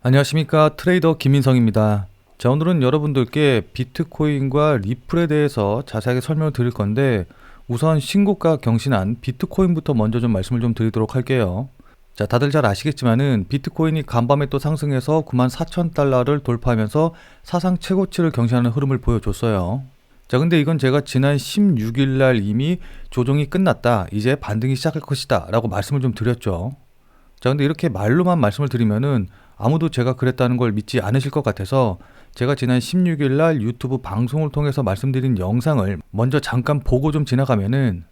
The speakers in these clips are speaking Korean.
안녕하십니까, 트레이더 김민성입니다. 자, 오늘은 여러분들께 비트코인과 리플에 대해서 자세하게 설명을 드릴 건데, 우선 신고가 경신한 비트코인부터 먼저 좀 말씀을 좀 드리도록 할게요. 자, 다들 잘 아시겠지만은 비트코인이 간밤에 또 상승해서 94,000달러를 돌파하면서 사상 최고치를 경신하는 흐름을 보여줬어요. 자, 근데 이건 제가 지난 16일 날 이미 조정이 끝났다, 이제 반등이 시작할 것이다 라고 말씀을 좀 드렸죠. 자, 근데 이렇게 말로만 말씀을 드리면은 아무도 제가 그랬다는 걸 믿지 않으실 것 같아서, 제가 지난 16일 날 유튜브 방송을 통해서 말씀드린 영상을 먼저 잠깐 보고 좀 지나가면은,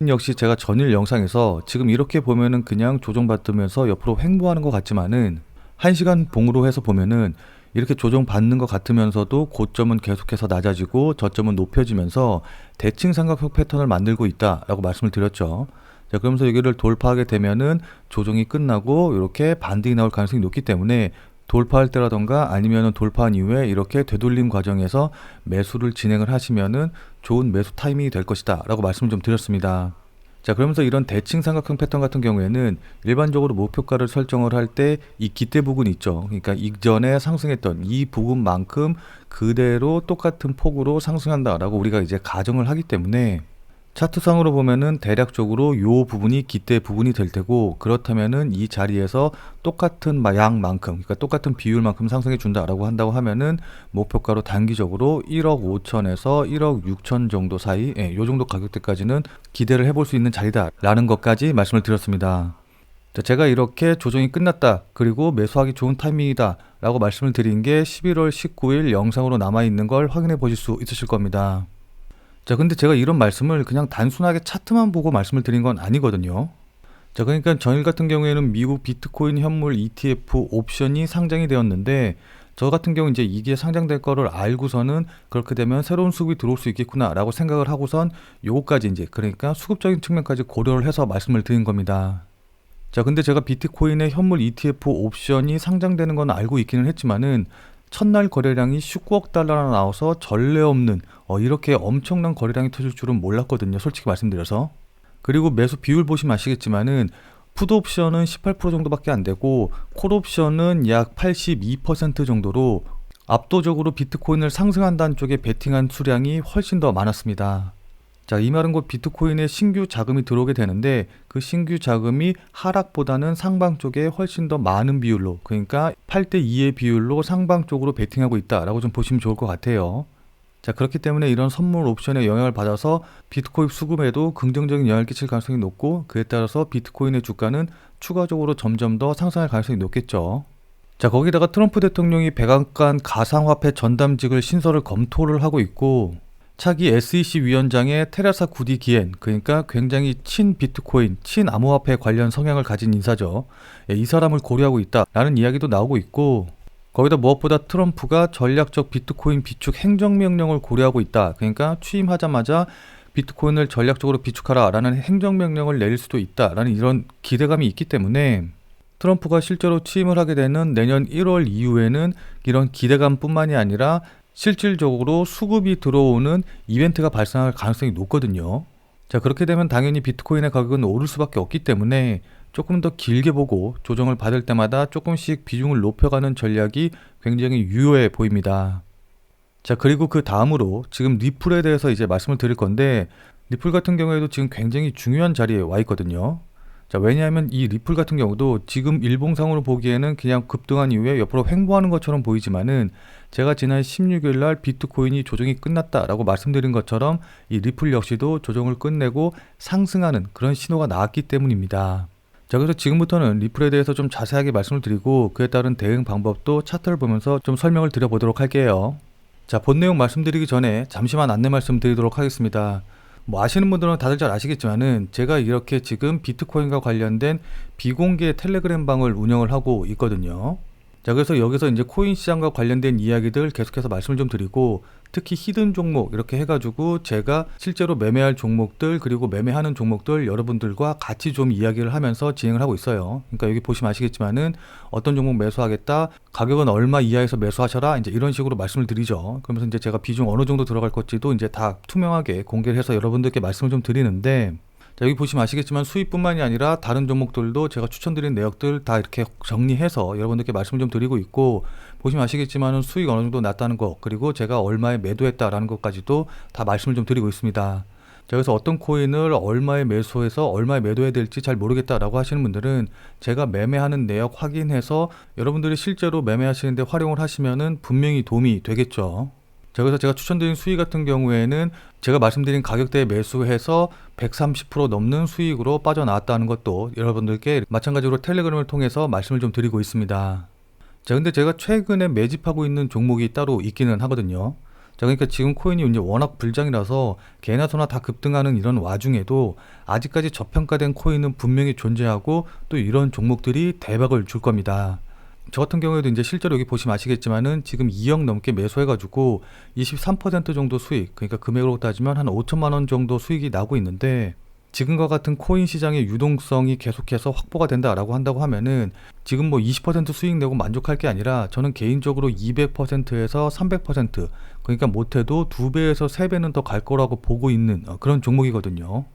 역시 제가 전일 영상에서 지금 이렇게 보면은 그냥 조정받으면서 옆으로 횡보하는 것 같지만은, 1시간 봉으로 해서 보면은 이렇게 조정받는 것 같으면서도 고점은 계속해서 낮아지고 저점은 높여지면서 대칭 삼각형 패턴을 만들고 있다라고 말씀을 드렸죠. 자, 그러면서 여기를 돌파하게 되면은 조정이 끝나고 이렇게 반등이 나올 가능성이 높기 때문에, 돌파할 때라던가 아니면은 돌파한 이후에 이렇게 되돌림 과정에서 매수를 진행을 하시면은 좋은 매수 타이밍이 될 것이다 라고 말씀을 좀 드렸습니다. 자, 그러면서 이런 대칭 삼각형 패턴 같은 경우에는 일반적으로 목표가를 설정을 할 때 이 기대 부분 있죠. 그러니까 이전에 상승했던 이 부분만큼 그대로 똑같은 폭으로 상승한다 라고 우리가 이제 가정을 하기 때문에, 차트상으로 보면은 대략적으로 요 부분이 기대 부분이 될 테고, 그렇다면은 이 자리에서 똑같은 양만큼, 그러니까 똑같은 비율만큼 상승해 준다라고 한다고 하면은 목표가로 단기적으로 1억 5천에서 1억 6천 정도 사이, 요 정도 가격대까지는 기대를 해볼 수 있는 자리다라는 것까지 말씀을 드렸습니다. 자, 제가 이렇게 조정이 끝났다, 그리고 매수하기 좋은 타이밍이다 라고 말씀을 드린 게 11월 19일 영상으로 남아있는 걸 확인해 보실 수 있으실 겁니다. 자, 근데 제가 이런 말씀을 그냥 단순하게 차트만 보고 말씀을 드린 건 아니거든요. 자, 그러니까 전일 같은 경우에는 미국 비트코인 현물 ETF 옵션이 상장이 되었는데, 저 같은 경우 이제 이게 상장될 거를 알고서는 그렇게 되면 새로운 수급이 들어올 수 있겠구나 라고 생각을 하고선 요거까지 이제, 그러니까 수급적인 측면까지 고려를 해서 말씀을 드린 겁니다. 자, 근데 제가 비트코인의 현물 ETF 옵션이 상장되는 건 알고 있기는 했지만은, 첫날 거래량이 19억 달러나 나와서 전례 없는 이렇게 엄청난 거래량이 터질 줄은 몰랐거든요, 솔직히 말씀드려서. 그리고 매수 비율 보시면 아시겠지만은, 풋 옵션은 18% 정도밖에 안 되고 콜 옵션은 약 82% 정도로 압도적으로 비트코인을 상승한다는 쪽에 베팅한 수량이 훨씬 더 많았습니다. 자, 이 말은 곧 비트코인에 신규 자금이 들어오게 되는데, 그 신규 자금이 하락보다는 상방 쪽에 훨씬 더 많은 비율로, 그러니까 8대2의 비율로 상방 쪽으로 베팅하고 있다라고 좀 보시면 좋을 것 같아요. 자, 그렇기 때문에 이런 선물 옵션의 영향을 받아서 비트코인 수급에도 긍정적인 영향을 끼칠 가능성이 높고, 그에 따라서 비트코인의 주가는 추가적으로 점점 더 상승할 가능성이 높겠죠. 자, 거기다가 트럼프 대통령이 백악관 가상화폐 전담직을 신설을 검토를 하고 있고, 차기 SEC 위원장의 테레사 구디 기엔, 그러니까 굉장히 친 비트코인, 친 암호화폐 관련 성향을 가진 인사죠. 이 사람을 고려하고 있다라는 이야기도 나오고 있고, 거기다 무엇보다 트럼프가 전략적 비트코인 비축 행정명령을 고려하고 있다. 그러니까 취임하자마자 비트코인을 전략적으로 비축하라라는 행정명령을 내릴 수도 있다라는 이런 기대감이 있기 때문에, 트럼프가 실제로 취임을 하게 되는 내년 1월 이후에는 이런 기대감뿐만이 아니라 실질적으로 수급이 들어오는 이벤트가 발생할 가능성이 높거든요. 자, 그렇게 되면 당연히 비트코인의 가격은 오를 수밖에 없기 때문에 조금 더 길게 보고 조정을 받을 때마다 조금씩 비중을 높여가는 전략이 굉장히 유효해 보입니다. 자, 그리고 그 다음으로 지금 리플에 대해서 이제 말씀을 드릴 건데, 리플 같은 경우에도 지금 굉장히 중요한 자리에 와 있거든요. 자, 왜냐하면 이 리플 같은 경우도 지금 일봉상으로 보기에는 그냥 급등한 이후에 옆으로 횡보하는 것처럼 보이지만은, 제가 지난 16일 날 비트코인이 조정이 끝났다라고 말씀드린 것처럼 이 리플 역시도 조정을 끝내고 상승하는 그런 신호가 나왔기 때문입니다. 자, 그래서 지금부터는 리플에 대해서 좀 자세하게 말씀을 드리고, 그에 따른 대응 방법도 차트를 보면서 좀 설명을 드려보도록 할게요. 자, 본 내용 말씀드리기 전에 잠시만 안내 말씀 드리도록 하겠습니다. 아시는 분들은 다들 잘 아시겠지만은, 제가 이렇게 지금 비트코인과 관련된 비공개 텔레그램 방을 운영을 하고 있거든요. 자, 그래서 여기서 이제 코인 시장과 관련된 이야기들 계속해서 말씀을 좀 드리고, 특히 히든 종목 이렇게 해가지고 제가 실제로 매매할 종목들, 그리고 매매하는 종목들 여러분들과 같이 좀 이야기를 하면서 진행을 하고 있어요. 그러니까 여기 보시면 아시겠지만은, 어떤 종목 매수하겠다, 가격은 얼마 이하에서 매수하셔라, 이제 이런 식으로 말씀을 드리죠. 그러면서 이제 제가 비중 어느 정도 들어갈 것지도 이제 다 투명하게 공개를 해서 여러분들께 말씀을 좀 드리는데, 자, 여기 보시면 아시겠지만 수익뿐만이 아니라 다른 종목들도 제가 추천드린 내역들 다 이렇게 정리해서 여러분들께 말씀을 좀 드리고 있고, 보시면 아시겠지만 수익 어느 정도 났다는 거, 그리고 제가 얼마에 매도했다라는 것까지도 다 말씀을 좀 드리고 있습니다. 자, 그래서 어떤 코인을 얼마에 매수해서 얼마에 매도해야 될지 잘 모르겠다라고 하시는 분들은 제가 매매하는 내역 확인해서 여러분들이 실제로 매매하시는데 활용을 하시면은 분명히 도움이 되겠죠. 자, 그래서 제가 추천드린 수익 같은 경우에는 제가 말씀드린 가격대에 매수해서 130% 넘는 수익으로 빠져나왔다는 것도 여러분들께 마찬가지로 텔레그램을 통해서 말씀을 좀 드리고 있습니다. 자, 근데 제가 최근에 매집하고 있는 종목이 따로 있기는 하거든요. 자, 그러니까 지금 코인이 이제 워낙 불장이라서 개나 소나 다 급등하는 이런 와중에도 아직까지 저평가된 코인은 분명히 존재하고 또 이런 종목들이 대박을 줄 겁니다. 저 같은 경우에도 이제 실제로 여기 보시면 아시겠지만은 지금 2억 넘게 매수해가지고 23% 정도 수익, 그러니까 금액으로 따지면 한 5천만 원 정도 수익이 나고 있는데, 지금과 같은 코인 시장의 유동성이 계속해서 확보가 된다라고 한다고 하면은 지금 뭐 20% 수익 내고 만족할 게 아니라 저는 개인적으로 200%에서 300%, 그러니까 못해도 2배에서 3배는 더 갈 거라고 보고 있는 그런 종목이거든요.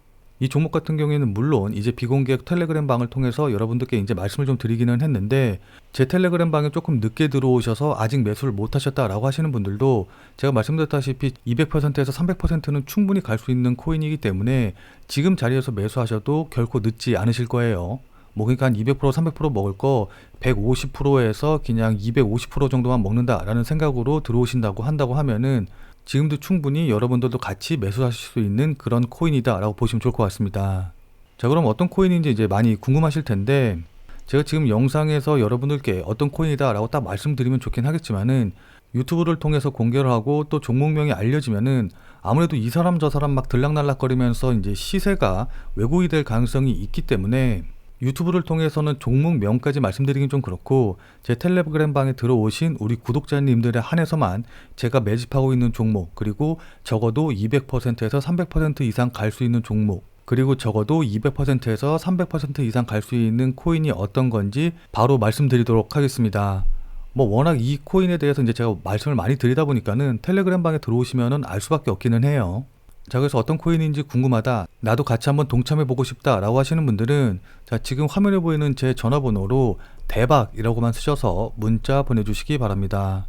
이 종목 같은 경우에는 물론 이제 비공개 텔레그램 방을 통해서 여러분들께 이제 말씀을 좀 드리기는 했는데, 제 텔레그램 방에 조금 늦게 들어오셔서 아직 매수를 못 하셨다라고 하시는 분들도 제가 말씀드렸다시피 200%에서 300%는 충분히 갈 수 있는 코인이기 때문에 지금 자리에서 매수하셔도 결코 늦지 않으실 거예요. 뭐 그러니까 한 200%, 300% 먹을 거 150%에서 그냥 250% 정도만 먹는다라는 생각으로 들어오신다고 한다고 하면은 지금도 충분히 여러분들도 같이 매수하실 수 있는 그런 코인이다 라고 보시면 좋을 것 같습니다. 자, 그럼 어떤 코인인지 이제 많이 궁금하실 텐데, 제가 지금 영상에서 여러분들께 어떤 코인이다 라고 딱 말씀드리면 좋긴 하겠지만은 유튜브를 통해서 공개를 하고 또 종목명이 알려지면은 아무래도 이 사람 저 사람 막 들락날락거리면서 이제 시세가 왜곡이 될 가능성이 있기 때문에 유튜브를 통해서는 종목명까지 말씀드리긴 좀 그렇고, 제 텔레그램 방에 들어오신 우리 구독자님들에 한해서만 제가 매집하고 있는 종목, 그리고 적어도 200%에서 300% 이상 갈 수 있는 종목, 그리고 적어도 200%에서 300% 이상 갈 수 있는 코인이 어떤 건지 바로 말씀드리도록 하겠습니다. 뭐 워낙 이 코인에 대해서 이제 제가 말씀을 많이 드리다 보니까는 텔레그램 방에 들어오시면은 알 수밖에 없기는 해요. 자, 그래서 어떤 코인인지 궁금하다, 나도 같이 한번 동참해 보고 싶다 라고 하시는 분들은 자, 지금 화면에 보이는 제 전화번호로 대박이라고만 쓰셔서 문자 보내주시기 바랍니다.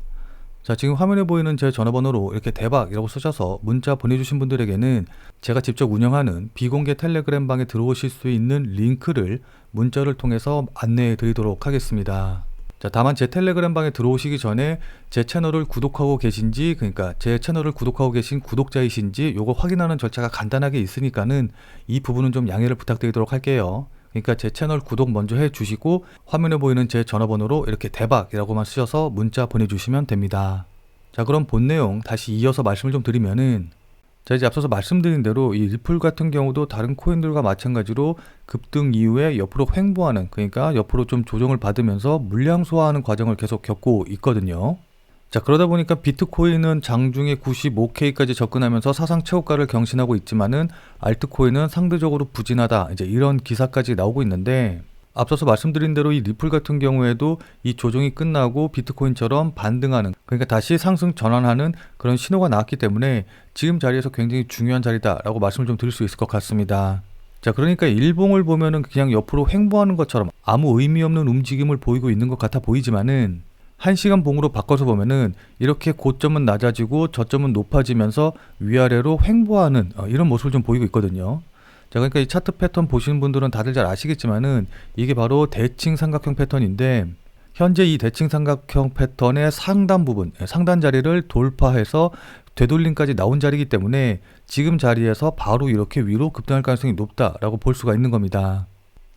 자, 지금 화면에 보이는 제 전화번호로 이렇게 대박이라고 쓰셔서 문자 보내주신 분들에게는 제가 직접 운영하는 비공개 텔레그램 방에 들어오실 수 있는 링크를 문자를 통해서 안내해 드리도록 하겠습니다. 자, 다만 제 텔레그램 방에 들어오시기 전에 제 채널을 구독하고 계신지, 그러니까 제 채널을 구독하고 계신 구독자이신지 요거 확인하는 절차가 간단하게 있으니까는 이 부분은 좀 양해를 부탁드리도록 할게요. 그러니까 제 채널 구독 먼저 해주시고 화면에 보이는 제 전화번호로 이렇게 대박이라고만 쓰셔서 문자 보내주시면 됩니다. 자, 그럼 본 내용 다시 이어서 말씀을 좀 드리면은, 자, 이제 앞서서 말씀드린 대로 이 리플 같은 경우도 다른 코인들과 마찬가지로 급등 이후에 옆으로 횡보하는, 그러니까 옆으로 좀 조정을 받으면서 물량 소화하는 과정을 계속 겪고 있거든요. 자, 그러다 보니까 비트코인은 장중에 95K까지 접근하면서 사상 최고가를 경신하고 있지만은 알트코인은 상대적으로 부진하다, 이제 이런 기사까지 나오고 있는데, 앞서서 말씀드린 대로 이 리플 같은 경우에도 이 조정이 끝나고 비트코인처럼 반등하는, 그러니까 다시 상승 전환하는 그런 신호가 나왔기 때문에 지금 자리에서 굉장히 중요한 자리다라고 말씀을 좀 드릴 수 있을 것 같습니다. 자, 그러니까 일봉을 보면은 그냥 옆으로 횡보하는 것처럼 아무 의미 없는 움직임을 보이고 있는 것 같아 보이지만은 1시간 봉으로 바꿔서 보면은 이렇게 고점은 낮아지고 저점은 높아지면서 위아래로 횡보하는 이런 모습을 좀 보이고 있거든요. 자, 그러니까 이 차트 패턴 보시는 분들은 다들 잘 아시겠지만은 이게 바로 대칭 삼각형 패턴인데, 현재 이 대칭 삼각형 패턴의 상단 부분, 상단 자리를 돌파해서 되돌림까지 나온 자리이기 때문에 지금 자리에서 바로 이렇게 위로 급등할 가능성이 높다라고 볼 수가 있는 겁니다.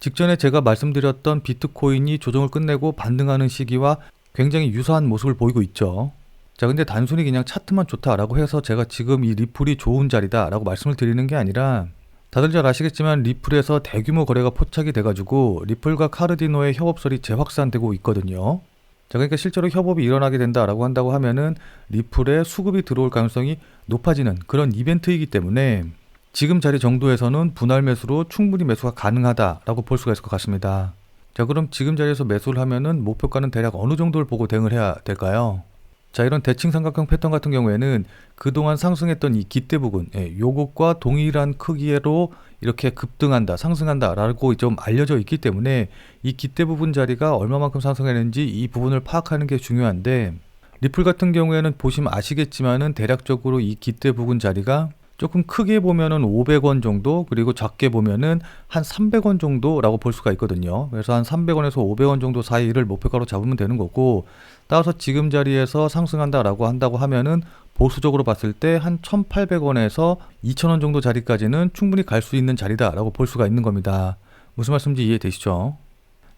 직전에 제가 말씀드렸던 비트코인이 조정을 끝내고 반등하는 시기와 굉장히 유사한 모습을 보이고 있죠. 자, 근데 단순히 그냥 차트만 좋다라고 해서 제가 지금 이 리플이 좋은 자리다라고 말씀을 드리는 게 아니라, 다들 잘 아시겠지만 리플에서 대규모 거래가 포착이 돼가지고 리플과 카르디노의 협업설이 재확산되고 있거든요. 자, 그러니까 실제로 협업이 일어나게 된다라고 한다고 하면은 리플에 수급이 들어올 가능성이 높아지는 그런 이벤트이기 때문에 지금 자리 정도에서는 분할 매수로 충분히 매수가 가능하다라고 볼 수가 있을 것 같습니다. 자, 그럼 지금 자리에서 매수를 하면은 목표가는 대략 어느 정도를 보고 대응을 해야 될까요? 자, 이런 대칭 삼각형 패턴 같은 경우에는 그동안 상승했던 이 깃대 부분, 요것과 동일한 크기로 이렇게 급등한다, 상승한다라고 좀 알려져 있기 때문에 이 깃대 부분 자리가 얼마만큼 상승했는지 이 부분을 파악하는 게 중요한데, 리플 같은 경우에는 보시면 아시겠지만은 대략적으로 이 깃대 부분 자리가 조금 크게 보면은 500원 정도, 그리고 작게 보면은 한 300원 정도라고 볼 수가 있거든요. 그래서 한 300원에서 500원 정도 사이를 목표가로 잡으면 되는 거고, 따라서 지금 자리에서 상승한다라고 한다고 하면은 보수적으로 봤을 때 한 1,800원에서 2,000원 정도 자리까지는 충분히 갈 수 있는 자리다라고 볼 수가 있는 겁니다. 무슨 말씀인지 이해되시죠?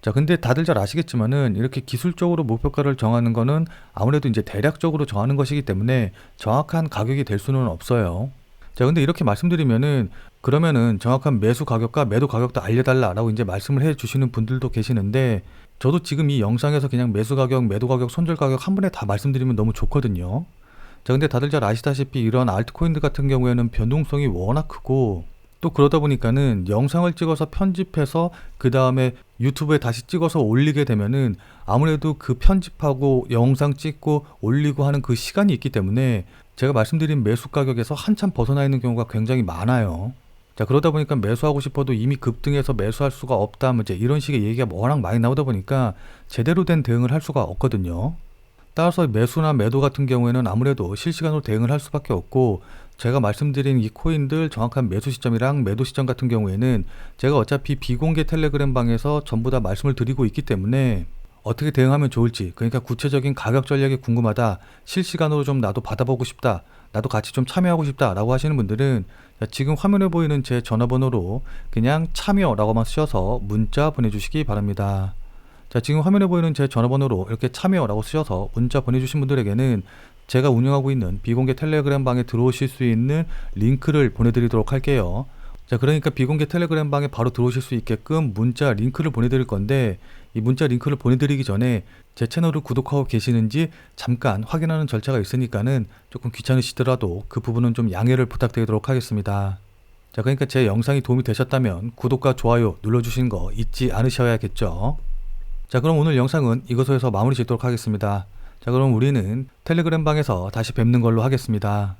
자, 근데 다들 잘 아시겠지만은 이렇게 기술적으로 목표가를 정하는 거는 아무래도 이제 대략적으로 정하는 것이기 때문에 정확한 가격이 될 수는 없어요. 자, 근데 이렇게 말씀드리면은 그러면은 정확한 매수 가격과 매도 가격도 알려달라라고 이제 말씀을 해 주시는 분들도 계시는데, 저도 지금 이 영상에서 그냥 매수 가격, 매도 가격, 손절 가격 한 번에 다 말씀드리면 너무 좋거든요. 자, 근데 다들 잘 아시다시피 이런 알트코인들 같은 경우에는 변동성이 워낙 크고, 또 그러다 보니까는 영상을 찍어서 편집해서 그 다음에 유튜브에 다시 찍어서 올리게 되면은 아무래도 그 편집하고 영상 찍고 올리고 하는 그 시간이 있기 때문에 제가 말씀드린 매수 가격에서 한참 벗어나 있는 경우가 굉장히 많아요. 자, 그러다 보니까 매수하고 싶어도 이미 급등해서 매수할 수가 없다, 뭐 이제 이런 식의 얘기가 워낙 많이 나오다 보니까 제대로 된 대응을 할 수가 없거든요. 따라서 매수나 매도 같은 경우에는 아무래도 실시간으로 대응을 할 수밖에 없고, 제가 말씀드린 이 코인들 정확한 매수 시점이랑 매도 시점 같은 경우에는 제가 어차피 비공개 텔레그램 방에서 전부 다 말씀을 드리고 있기 때문에 어떻게 대응하면 좋을지, 그러니까 구체적인 가격 전략이 궁금하다, 실시간으로 좀 나도 받아보고 싶다, 나도 같이 좀 참여하고 싶다 라고 하시는 분들은 지금 화면에 보이는 제 전화번호로 그냥 참여라고만 쓰셔서 문자 보내주시기 바랍니다. 자, 지금 화면에 보이는 제 전화번호로 이렇게 참여라고 쓰셔서 문자 보내주신 분들에게는 제가 운영하고 있는 비공개 텔레그램 방에 들어오실 수 있는 링크를 보내드리도록 할게요. 자, 그러니까 비공개 텔레그램 방에 바로 들어오실 수 있게끔 문자 링크를 보내드릴 건데, 이 문자 링크를 보내드리기 전에 제 채널을 구독하고 계시는지 잠깐 확인하는 절차가 있으니까는 조금 귀찮으시더라도 그 부분은 좀 양해를 부탁드리도록 하겠습니다. 자, 그러니까 제 영상이 도움이 되셨다면 구독과 좋아요 눌러주신 거 잊지 않으셔야겠죠. 자, 그럼 오늘 영상은 이것에서 마무리 짓도록 하겠습니다. 자, 그럼 우리는 텔레그램 방에서 다시 뵙는 걸로 하겠습니다.